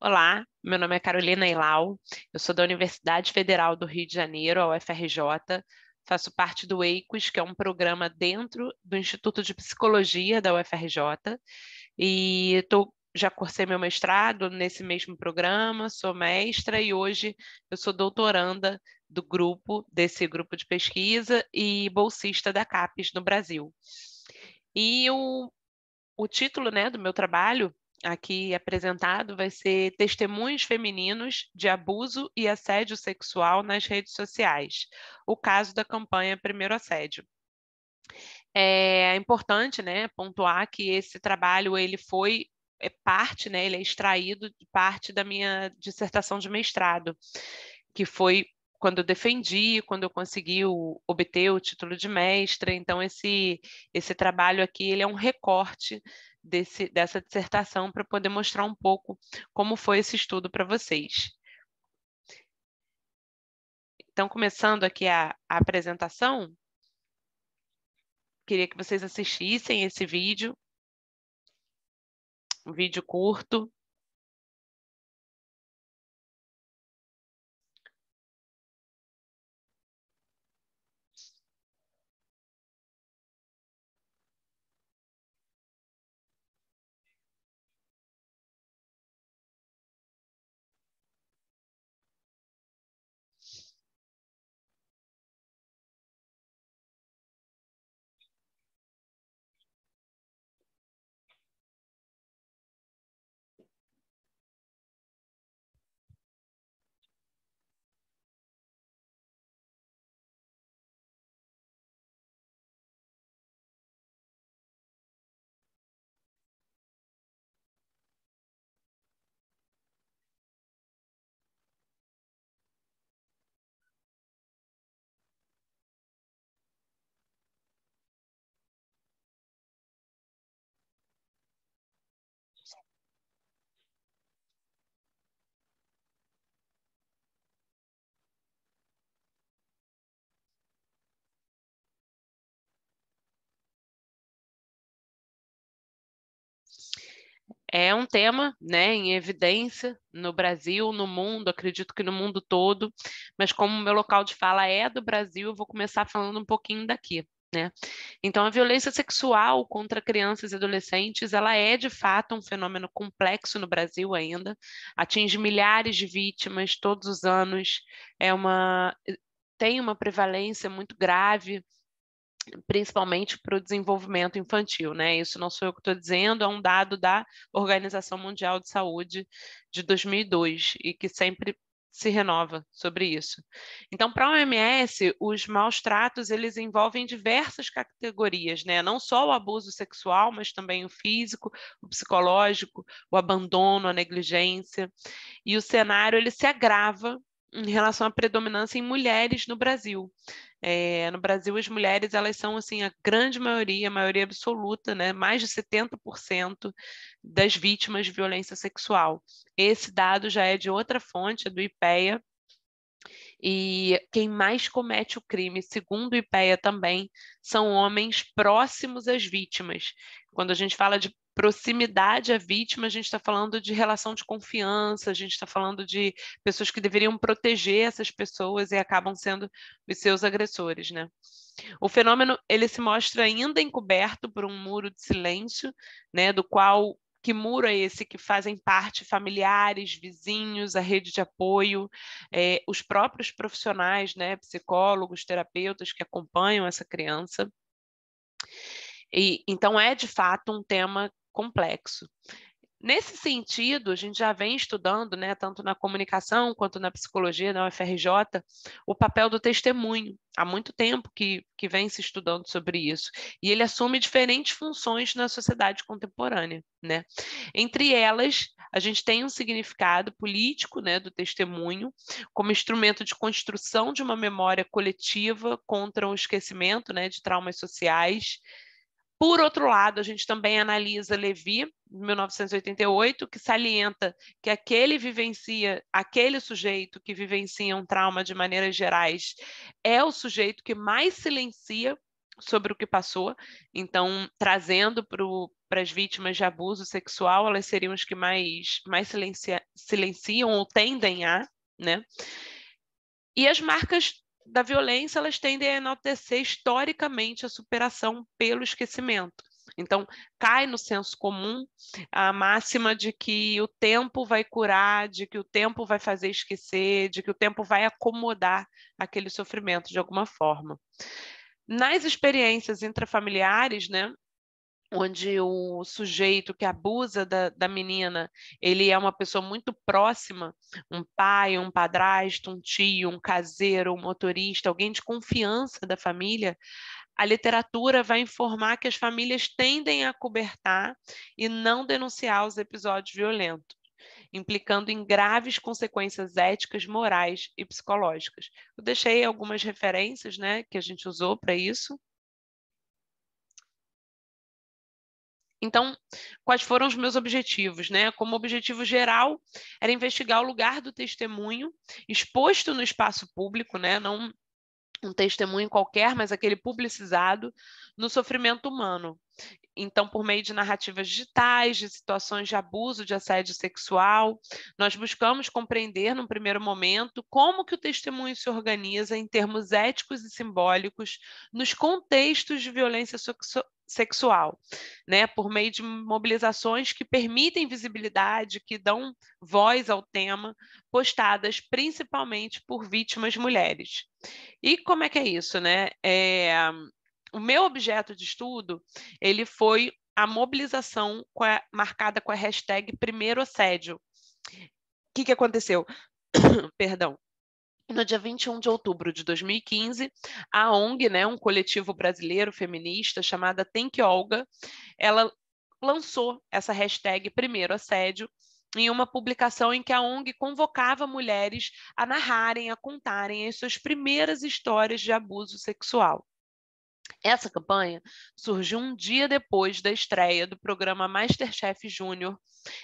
Olá, meu nome é Carolina Ilau, eu sou da Universidade Federal do Rio de Janeiro, a UFRJ, faço parte do EICOS, que é um programa dentro do Instituto de Psicologia da UFRJ, e já cursei meu mestrado nesse mesmo programa, sou mestra e hoje eu sou doutoranda desse grupo de pesquisa e bolsista da CAPES no Brasil. E o título, né, do meu trabalho aqui apresentado vai ser Testemunhos Femininos de Abuso e Assédio Sexual nas Redes Sociais, o caso da campanha Primeiro Assédio. É importante, né, pontuar que esse trabalho ele é parte, né, ele é extraído de parte da minha dissertação de mestrado, que foi quando eu defendi, quando eu consegui obter o título de mestra. Então, esse trabalho aqui ele é um recorte dessa dissertação para poder mostrar um pouco como foi esse estudo para vocês. Então, começando aqui a apresentação, queria que vocês assistissem esse vídeo, um vídeo curto. É um tema, né, em evidência no Brasil, no mundo, acredito que no mundo todo, mas como meu local de fala é do Brasil, eu vou começar falando um pouquinho daqui, né? Então, a violência sexual contra crianças e adolescentes, ela é de fato um fenômeno complexo no Brasil ainda, atinge milhares de vítimas todos os anos, tem uma prevalência muito grave, principalmente para o desenvolvimento infantil, né? Isso não sou eu que estou dizendo, é um dado da Organização Mundial de Saúde de 2002 e que sempre se renova sobre isso. Então, para a OMS, os maus tratos eles envolvem diversas categorias, né? Não só o abuso sexual, mas também o físico, o psicológico, o abandono, a negligência. E o cenário ele se agrava em relação à predominância em mulheres no Brasil. No Brasil, as mulheres elas são assim a maioria absoluta, né? Mais de 70% das vítimas de violência sexual. Esse dado já é de outra fonte, é do IPEA, e quem mais comete o crime, segundo o IPEA também, são homens próximos às vítimas. Quando a gente fala de proximidade à vítima, a gente está falando de relação de confiança, a gente está falando de pessoas que deveriam proteger essas pessoas e acabam sendo os seus agressores, né? O fenômeno ele se mostra ainda encoberto por um muro de silêncio, né, do qual que muro é esse que fazem parte familiares, vizinhos, a rede de apoio, os próprios profissionais, né, psicólogos, terapeutas que acompanham essa criança. E então é de fato um tema complexo. Nesse sentido, a gente já vem estudando, né, tanto na comunicação quanto na psicologia da UFRJ, o papel do testemunho. Há muito tempo que vem se estudando sobre isso. E ele assume diferentes funções na sociedade contemporânea, né? Entre elas, a gente tem um significado político, né, do testemunho, como instrumento de construção de uma memória coletiva contra o esquecimento, né, de traumas sociais. Por outro lado, a gente também analisa Levi, 1988, que salienta que aquele sujeito que vivencia um trauma de maneiras gerais é o sujeito que mais silencia sobre o que passou. Então, trazendo para as vítimas de abuso sexual, elas seriam as que mais silenciam ou tendem a, né? E as marcas da violência, elas tendem a enaltecer historicamente a superação pelo esquecimento. Então, cai no senso comum a máxima de que o tempo vai curar, de que o tempo vai fazer esquecer, de que o tempo vai acomodar aquele sofrimento de alguma forma. Nas experiências intrafamiliares, né, onde o sujeito que abusa da menina, ele é uma pessoa muito próxima, um pai, um padrasto, um tio, um caseiro, um motorista, alguém de confiança da família, a literatura vai informar que as famílias tendem a cobertar e não denunciar os episódios violentos, implicando em graves consequências éticas, morais e psicológicas. Eu deixei algumas referências, né, que a gente usou para isso. Então, quais foram os meus objetivos, né? Como objetivo geral, era investigar o lugar do testemunho exposto no espaço público, né? Não um testemunho qualquer, mas aquele publicizado no sofrimento humano. Então, por meio de narrativas digitais, de situações de abuso, de assédio sexual, nós buscamos compreender, num primeiro momento, como que o testemunho se organiza em termos éticos e simbólicos nos contextos de violência sexual, né? Por meio de mobilizações que permitem visibilidade, que dão voz ao tema, postadas principalmente por vítimas mulheres. E como é que é isso, né? O meu objeto de estudo, ele foi a mobilização marcada com a hashtag Primeiro Assédio. O que aconteceu? Perdão. No dia 21 de outubro de 2015, a ONG, né, um coletivo brasileiro feminista chamada Think Olga, ela lançou essa hashtag Primeiro Assédio em uma publicação em que a ONG convocava mulheres a narrarem, a contarem as suas primeiras histórias de abuso sexual. Essa campanha surgiu um dia depois da estreia do programa MasterChef Júnior,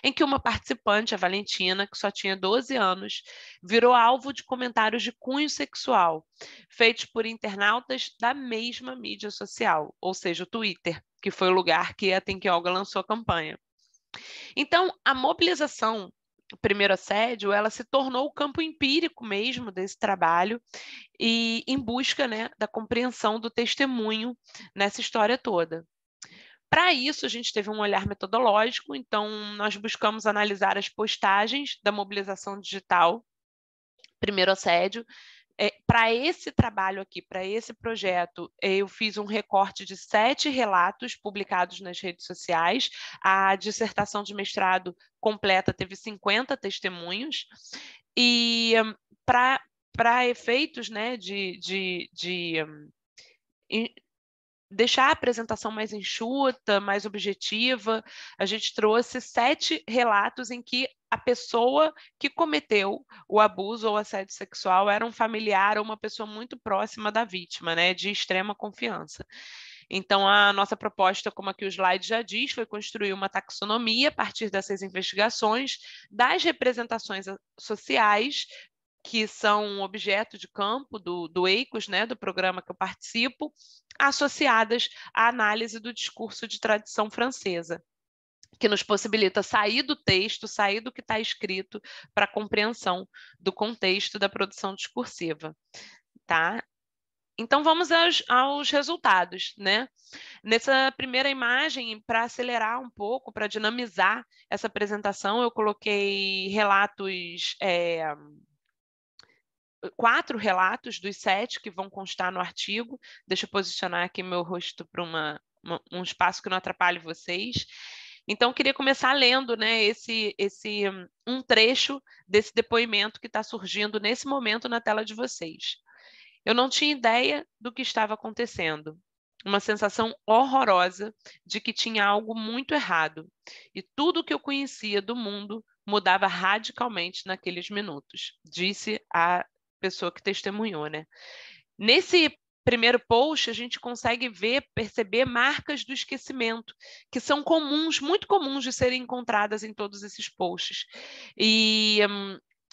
em que uma participante, a Valentina, que só tinha 12 anos, virou alvo de comentários de cunho sexual, feitos por internautas da mesma mídia social, ou seja, o Twitter, que foi o lugar que a Think Olga lançou a campanha. Então, a mobilização, o primeiro assédio, ela se tornou o campo empírico mesmo desse trabalho e em busca, né, da compreensão do testemunho nessa história toda. Para isso, a gente teve um olhar metodológico, então nós buscamos analisar as postagens da mobilização digital, primeiro assédio. Para esse trabalho aqui, para esse projeto, eu fiz um recorte de 7 relatos publicados nas redes sociais. A dissertação de mestrado completa teve 50 testemunhos. E para efeitos, né, deixar a apresentação mais enxuta, mais objetiva, a gente trouxe 7 relatos em que a pessoa que cometeu o abuso ou assédio sexual era um familiar ou uma pessoa muito próxima da vítima, né, de extrema confiança. Então, a nossa proposta, como aqui o slide já diz, foi construir uma taxonomia a partir dessas investigações das representações sociais que são objeto de campo do EICOS, né, do programa que eu participo, associadas à análise do discurso de tradição francesa, que nos possibilita sair do texto, sair do que está escrito, para a compreensão do contexto da produção discursiva. Tá? Então, vamos aos resultados, né? Nessa primeira imagem, para acelerar um pouco, para dinamizar essa apresentação, eu coloquei relatos... 4 relatos dos 7 que vão constar no artigo. Deixa eu posicionar aqui meu rosto para um espaço que não atrapalhe vocês. Então, queria começar lendo, né, um trecho desse depoimento que está surgindo nesse momento na tela de vocês. Eu não tinha ideia do que estava acontecendo. Uma sensação horrorosa de que tinha algo muito errado. E tudo o que eu conhecia do mundo mudava radicalmente naqueles minutos, disse a pessoa que testemunhou, né? Nesse primeiro post, a gente consegue perceber marcas do esquecimento, que são comuns, muito comuns de serem encontradas em todos esses posts. E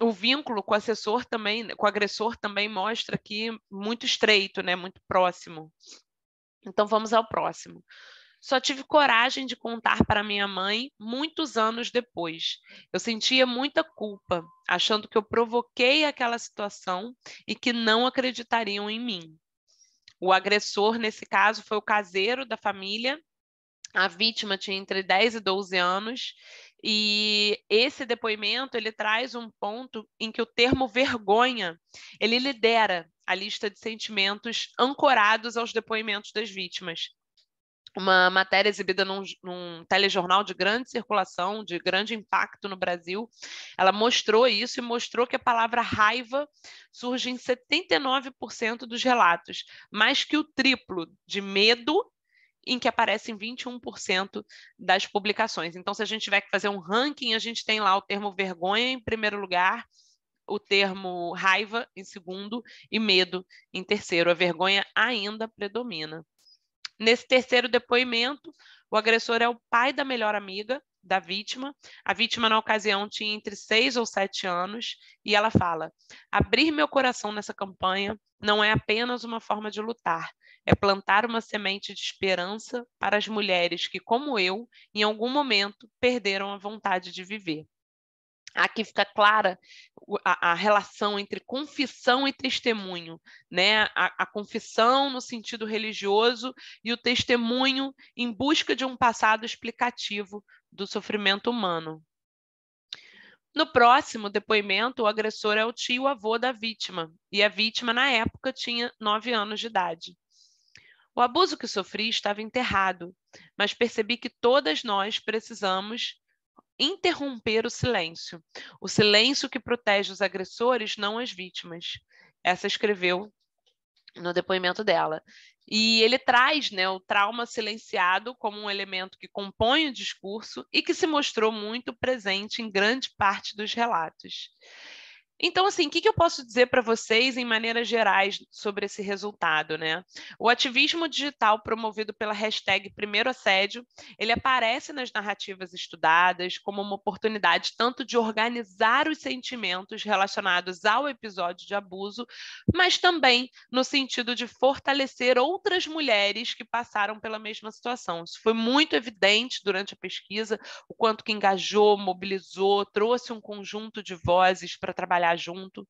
o vínculo com o assessor também, com o agressor também mostra aqui muito estreito, né? Muito próximo. Então, vamos ao próximo. Só tive coragem de contar para minha mãe muitos anos depois. Eu sentia muita culpa, achando que eu provoquei aquela situação e que não acreditariam em mim. O agressor, nesse caso, foi o caseiro da família. A vítima tinha entre 10 e 12 anos. E esse depoimento, ele traz um ponto em que o termo vergonha, ele lidera a lista de sentimentos ancorados aos depoimentos das vítimas. Uma matéria exibida num telejornal de grande circulação, de grande impacto no Brasil, ela mostrou isso e mostrou que a palavra raiva surge em 79% dos relatos, mais que o triplo de medo, em que aparece em 21% das publicações. Então, se a gente tiver que fazer um ranking, a gente tem lá o termo vergonha em primeiro lugar, o termo raiva em segundo e medo em terceiro. A vergonha ainda predomina. Nesse terceiro depoimento, o agressor é o pai da melhor amiga da vítima. A vítima, na ocasião, tinha entre 6 ou 7 anos, e ela fala: abrir meu coração nessa campanha não é apenas uma forma de lutar, é plantar uma semente de esperança para as mulheres que, como eu, em algum momento perderam a vontade de viver. Aqui fica clara a relação entre confissão e testemunho, né? A confissão no sentido religioso e o testemunho em busca de um passado explicativo do sofrimento humano. No próximo depoimento, o agressor é o tio-avô da vítima, e a vítima, na época, tinha 9 anos de idade. O abuso que sofri estava enterrado, mas percebi que todas nós precisamos interromper o silêncio que protege os agressores, não as vítimas. Essa escreveu no depoimento dela. E ele traz, né, o trauma silenciado como um elemento que compõe o discurso e que se mostrou muito presente em grande parte dos relatos. Então, assim, o que eu posso dizer para vocês em maneiras gerais sobre esse resultado, né? O ativismo digital promovido pela hashtag Primeiro Assédio, ele aparece nas narrativas estudadas como uma oportunidade tanto de organizar os sentimentos relacionados ao episódio de abuso, mas também no sentido de fortalecer outras mulheres que passaram pela mesma situação. Isso foi muito evidente durante a pesquisa, o quanto que engajou, mobilizou, trouxe um conjunto de vozes para trabalhar junto.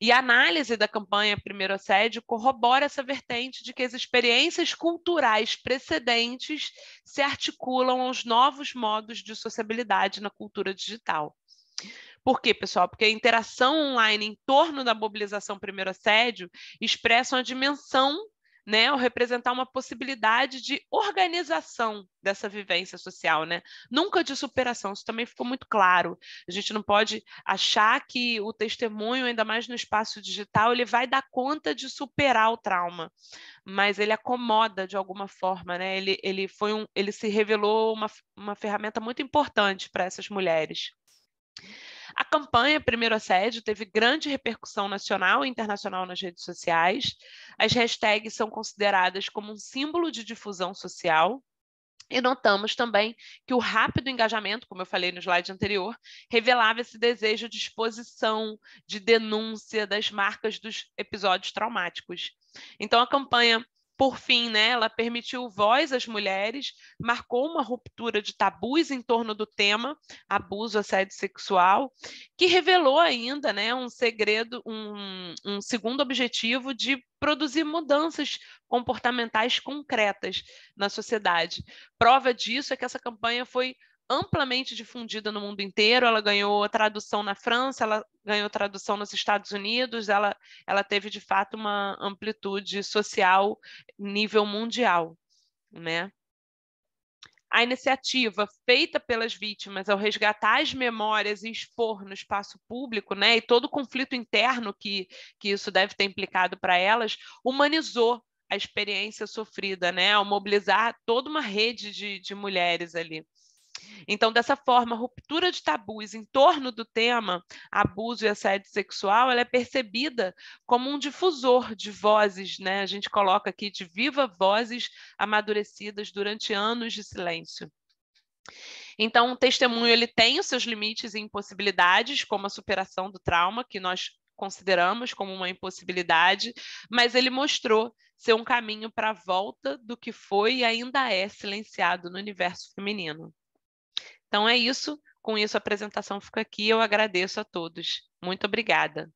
E a análise da campanha Primeiro Assédio corrobora essa vertente de que as experiências culturais precedentes se articulam aos novos modos de sociabilidade na cultura digital. Por quê, pessoal? Porque a interação online em torno da mobilização Primeiro Assédio expressa uma dimensão, né, ao representar uma possibilidade de organização dessa vivência social, né? Nunca de superação, isso também ficou muito claro. A gente não pode achar que o testemunho, ainda mais no espaço digital, ele vai dar conta de superar o trauma, mas ele acomoda de alguma forma, né? Ele se revelou uma ferramenta muito importante para essas mulheres. A campanha Primeiro Assédio teve grande repercussão nacional e internacional nas redes sociais. As hashtags são consideradas como um símbolo de difusão social. E notamos também que o rápido engajamento, como eu falei no slide anterior, revelava esse desejo de exposição, de denúncia das marcas dos episódios traumáticos. Então, a campanha, por fim, né, ela permitiu voz às mulheres, marcou uma ruptura de tabus em torno do tema abuso, assédio sexual, que revelou ainda, né, um segundo objetivo de produzir mudanças comportamentais concretas na sociedade. Prova disso é que essa campanha foi amplamente difundida no mundo inteiro, ela ganhou tradução na França, ela ganhou tradução nos Estados Unidos, ela teve, de fato, uma amplitude social nível mundial, né? A iniciativa feita pelas vítimas ao resgatar as memórias e expor no espaço público, né, e todo o conflito interno que isso deve ter implicado para elas, humanizou a experiência sofrida, né, ao mobilizar toda uma rede de mulheres ali. Então, dessa forma, a ruptura de tabus em torno do tema abuso e assédio sexual, ela é percebida como um difusor de vozes, né? A gente coloca aqui de viva vozes amadurecidas durante anos de silêncio. Então, o testemunho ele tem os seus limites e impossibilidades, como a superação do trauma, que nós consideramos como uma impossibilidade, mas ele mostrou ser um caminho para a volta do que foi e ainda é silenciado no universo feminino. Então é isso. Com isso, a apresentação fica aqui. Eu agradeço a todos. Muito obrigada.